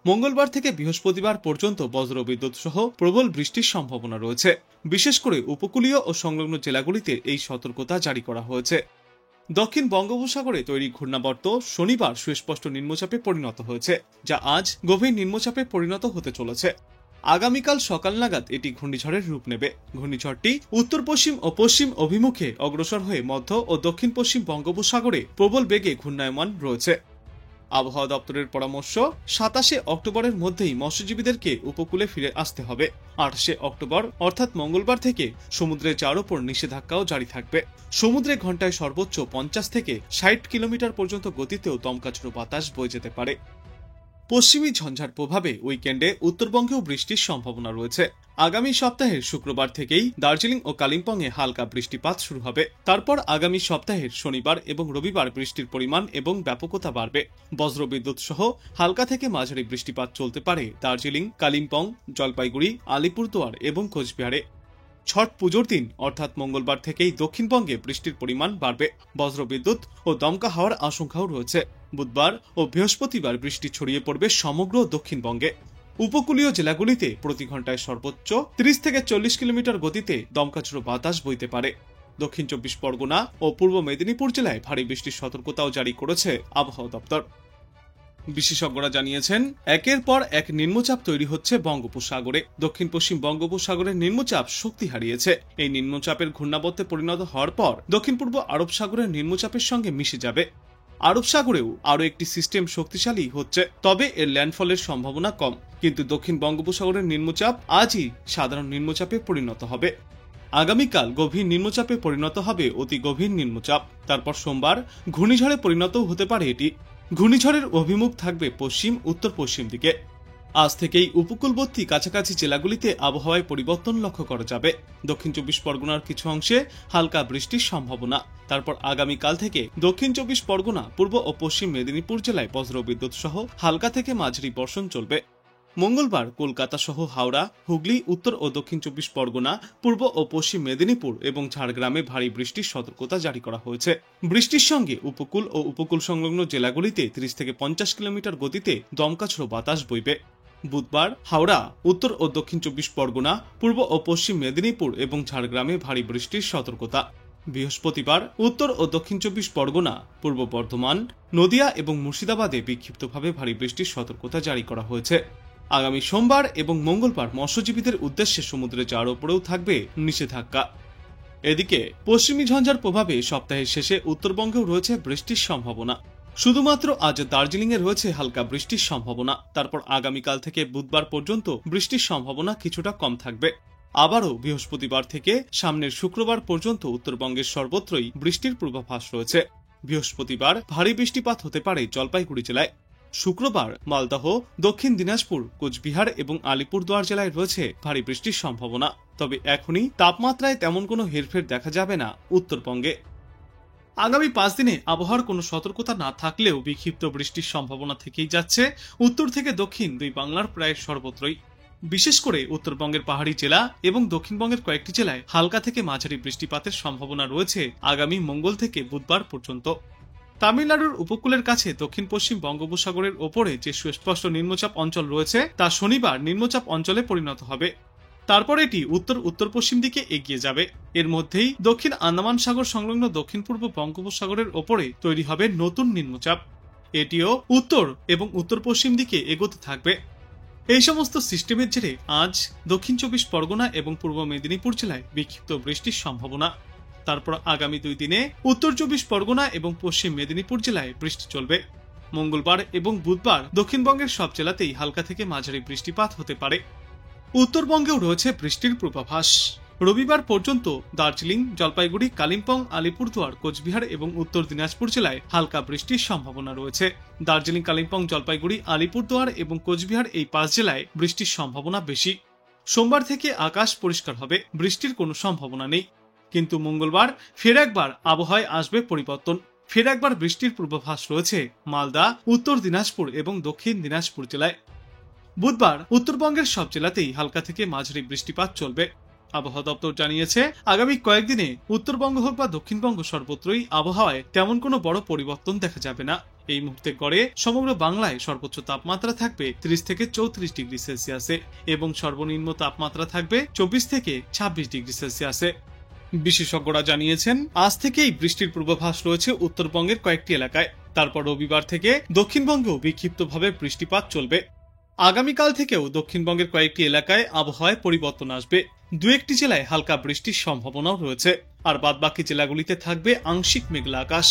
মঙ্গলবার থেকে বৃহস্পতিবার পর্যন্ত বজ্রবিদ্যুৎ সহ প্রবল বৃষ্টির সম্ভাবনা রয়েছে। বিশেষ করে উপকূলীয় ও সংলগ্ন জেলাগুলিতে এই সতর্কতা জারি করা হয়েছে। দক্ষিণ বঙ্গোপসাগরে তৈরি ঘূর্ণাবর্ত শনিবার সুস্পষ্ট নিম্নচাপে পরিণত হয়েছে, যা আজ গভীর নিম্নচাপে পরিণত হতে চলেছে। আগামীকাল সকাল নাগাদ এটি ঘূর্ণিঝড়ের রূপ নেবে। ঘূর্ণিঝড়টি উত্তর পশ্চিম ও পশ্চিম অভিমুখে অগ্রসর হয়ে মধ্য ও দক্ষিণ পশ্চিম বঙ্গোপসাগরে প্রবল বেগে ঘূর্ণায়মান রয়েছে। আবহাওয়া দপ্তরের পরামর্শ, 27 অক্টোবরের মধ্যেই মৎস্যজীবীদেরকে উপকূলে ফিরে আসতে হবে। 28 অক্টোবর অর্থাৎ মঙ্গলবার থেকে সমুদ্রে যাওয়ার উপর নিষেধাজ্ঞাও জারি থাকবে। সমুদ্রে ঘন্টায় সর্বোচ্চ 50 থেকে 60 কিলোমিটার পর্যন্ত গতিতেও দমকা ঝোড়ো বাতাস বয়ে যেতে পারে। পশ্চিমী ঝঞ্ঝার প্রভাবে উইকেন্ডে উত্তরবঙ্গেও বৃষ্টির সম্ভাবনা রয়েছে। আগামী সপ্তাহের শুক্রবার থেকেই দার্জিলিং ও কালিম্পংয়ে হালকা বৃষ্টিপাত শুরু হবে। তারপর আগামী সপ্তাহের শনিবার এবং রবিবার বৃষ্টির পরিমাণ এবং ব্যাপকতা বাড়বে। বজ্রবিদ্যুৎ সহ হালকা থেকে মাঝারি বৃষ্টিপাত চলতে পারে দার্জিলিং, কালিম্পং, জলপাইগুড়ি, আলিপুরদুয়ার এবং কোচবিহারে। ছট পুজোর দিন অর্থাৎ মঙ্গলবার থেকেই দক্ষিণবঙ্গে বৃষ্টির পরিমাণ বাড়বে। বজ্রবিদ্যুৎ ও দমকা হওয়ার আশঙ্কাও রয়েছে। বুধবার ও বৃহস্পতিবার বৃষ্টি ছড়িয়ে পড়বে সমগ্র দক্ষিণবঙ্গে। উপকূলীয় জেলাগুলিতে প্রতি ঘন্টায় সর্বোচ্চ 30 থেকে 40 কিলোমিটার গতিতে দমকা ঝোড়ো বাতাস বইতে পারে। দক্ষিণ 24 পরগনা ও পূর্ব মেদিনীপুর জেলায় ভারী বৃষ্টির সতর্কতাও জারি করেছে আবহাওয়া দপ্তর। বিশেষজ্ঞরা জানিয়েছেন, একের পর এক নিম্নচাপ তৈরি হচ্ছে বঙ্গোপসাগরে। দক্ষিণ পশ্চিম বঙ্গোপসাগরের নিম্নচাপ শক্তি হারিয়েছে। এই নিম্নচাপের ঘূর্ণাবর্তে পরিণত হওয়ার পর দক্ষিণ পূর্ব আরব সাগরের নিম্নচাপের সঙ্গে মিশে যাবে। আরব সাগরেও আরও একটি সিস্টেম শক্তিশালী হচ্ছে, তবে এর ল্যান্ডফলের সম্ভাবনা কম। কিন্তু দক্ষিণ বঙ্গোপসাগরের নিম্নচাপ আজই সাধারণ নিম্নচাপে পরিণত হবে। আগামীকাল গভীর নিম্নচাপে পরিণত হবে অতি গভীর নিম্নচাপ। তারপর সোমবার ঘূর্ণিঝড়ে পরিণতও হতে পারে এটি। ঘূর্ণিঝড়ের অভিমুখ থাকবে পশ্চিম উত্তর পশ্চিম দিকে। আজ থেকেই উপকূলবর্তী কাছাকাছি জেলাগুলিতে আবহাওয়ায় পরিবর্তন লক্ষ্য করা যাবে। দক্ষিণ 24 পরগনার কিছু অংশে হালকা বৃষ্টির সম্ভাবনা। তারপর আগামীকাল থেকে দক্ষিণ 24 পরগনা, পূর্ব ও পশ্চিম মেদিনীপুর জেলায় বজ্রবিদ্যুৎ সহ হালকা থেকে মাঝারি বর্ষণ চলবে। মঙ্গলবার কলকাতা সহ হাওড়া, হুগলি, উত্তর ও দক্ষিণ 24 পরগনা, পূর্ব ও পশ্চিম মেদিনীপুর এবং ঝাড়গ্রামে ভারী বৃষ্টির সতর্কতা জারি করা হয়েছে। বৃষ্টির সঙ্গে উপকূল ও উপকূল সংলগ্ন জেলাগুলিতে 30 থেকে 50 কিলোমিটার গতিতে দমকা ঝোড়ো বাতাস বইবে। বুধবার হাওড়া, উত্তর ও দক্ষিণ 24 পরগনা, পূর্ব ও পশ্চিম মেদিনীপুর এবং ঝাড়গ্রামে ভারী বৃষ্টির সতর্কতা। বৃহস্পতিবার উত্তর ও দক্ষিণ 24 পরগনা, পূর্ব বর্ধমান, নদিয়া এবং মুর্শিদাবাদে বিক্ষিপ্তভাবে ভারী বৃষ্টির সতর্কতা জারি করা হয়েছে। আগামী সোমবার এবং মঙ্গলবার মৎস্যজীবীদের উদ্দেশ্যে সমুদ্রে যাওয়ার উপরেও থাকবে নিষেধাজ্ঞা। এদিকে পশ্চিমী ঝঞ্ঝার প্রভাবে সপ্তাহের শেষে উত্তরবঙ্গেও রয়েছে বৃষ্টির সম্ভাবনা। শুধুমাত্র আজ দার্জিলিংয়ে রয়েছে হালকা বৃষ্টির সম্ভাবনা। তারপর আগামীকাল থেকে বুধবার পর্যন্ত বৃষ্টির সম্ভাবনা কিছুটা কম থাকবে। আবারও বৃহস্পতিবার থেকে সামনের শুক্রবার পর্যন্ত উত্তরবঙ্গের সর্বত্রই বৃষ্টির পূর্বাভাস রয়েছে। বৃহস্পতিবার ভারী বৃষ্টিপাত হতে পারে জলপাইগুড়ি জেলায়। শুক্রবার মালদহ, দক্ষিণ দিনাজপুর, কোচবিহার এবং আলিপুরদুয়ার জেলায় রয়েছে ভারী বৃষ্টির সম্ভাবনা। তবে এখনই তাপমাত্রায় তেমন কোনো হেরফের দেখা যাবে না উত্তরবঙ্গে। আগামী 5 দিনে আবহাওয়ার কোনো সতর্কতা না থাকলেও বিক্ষিপ্ত বৃষ্টির সম্ভাবনা থেকেই যাচ্ছে উত্তর থেকে দক্ষিণ দুই বাংলার প্রায় সর্বত্রই। বিশেষ করে উত্তরবঙ্গের পাহাড়ি জেলা এবং দক্ষিণবঙ্গের কয়েকটি জেলায় হালকা থেকে মাঝারি বৃষ্টিপাতের সম্ভাবনা রয়েছে আগামী মঙ্গল থেকে বুধবার পর্যন্ত। তামিলনাড়ুর উপকূলের কাছে দক্ষিণ পশ্চিম বঙ্গোপসাগরের ওপরে যে সুস্পষ্ট নিম্নচাপ অঞ্চল রয়েছে তা শনিবার নিম্নচাপ অঞ্চলে পরিণত হবে। তারপর এটি উত্তর উত্তর পশ্চিম দিকে এগিয়ে যাবে। এর মধ্যেই দক্ষিণ আন্দামান সাগর সংলগ্ন দক্ষিণ পূর্ব বঙ্গোপসাগরের ওপরে তৈরি হবে নতুন নিম্নচাপ। এটিও উত্তর এবং উত্তর পশ্চিম দিকে এগোতে থাকবে। এই সমস্ত সিস্টেমের জেরে আজ দক্ষিণ 24 পরগনা এবং পূর্ব মেদিনীপুর জেলায় বিক্ষিপ্ত বৃষ্টির সম্ভাবনা। তারপর আগামী 2 দিনে উত্তর 24 পরগনা এবং পশ্চিম মেদিনীপুর জেলায় বৃষ্টি চলবে। মঙ্গলবার এবং বুধবার দক্ষিণবঙ্গের সব জেলাতেই হালকা থেকে মাঝারি বৃষ্টিপাত হতে পারে। উত্তরবঙ্গেও রয়েছে বৃষ্টির পূর্বাভাস। রবিবার পর্যন্ত দার্জিলিং, জলপাইগুড়ি, কালিম্পং, আলিপুরদুয়ার, কোচবিহার এবং উত্তর দিনাজপুর জেলায় হালকা বৃষ্টির সম্ভাবনা রয়েছে। দার্জিলিং, কালিম্পং, জলপাইগুড়ি, আলিপুরদুয়ার এবং কোচবিহার এই 5 জেলায় বৃষ্টির সম্ভাবনা বেশি। সোমবার থেকে আকাশ পরিষ্কার হবে, বৃষ্টির কোনো সম্ভাবনা নেই। কিন্তু মঙ্গলবার ফের একবার আবহাওয়ায় আসবে পরিবর্তন। ফের একবার বৃষ্টির পূর্বাভাস রয়েছে মালদা, উত্তর দিনাজপুর এবং দক্ষিণ দিনাজপুর জেলায়। বুধবার উত্তরবঙ্গের সব জেলাতেই হালকা থেকে মাঝারি বৃষ্টিপাত চলবে। আবহাওয়া দপ্তর জানিয়েছে, আগামী কয়েকদিনে উত্তরবঙ্গ হোক বা দক্ষিণবঙ্গ সর্বত্রই আবহাওয়ায় তেমন কোনো বড় পরিবর্তন দেখা যাবে না। এই মুহূর্তে গড়ে সমগ্র বাংলায় সর্বোচ্চ তাপমাত্রা থাকবে 30 থেকে 34 ডিগ্রি সেলসিয়াসে এবং সর্বনিম্ন তাপমাত্রা থাকবে 24 থেকে 26 ডিগ্রি সেলসিয়াসে। বিশেষজ্ঞরা জানিয়েছেন, আজ থেকেই বৃষ্টির পূর্বাভাস রয়েছে উত্তরবঙ্গের কয়েকটি এলাকায়। তারপর রবিবার থেকে দক্ষিণবঙ্গেও বিক্ষিপ্তভাবে বৃষ্টিপাত চলবে। আগামীকাল থেকেও দক্ষিণবঙ্গের কয়েকটি এলাকায় আবহাওয়ায় পরিবর্তন আসবে। দু একটি জেলায় হালকা বৃষ্টির সম্ভাবনাও রয়েছে, আর বাদবাকি জেলাগুলিতে থাকবে আংশিক মেঘলা আকাশ।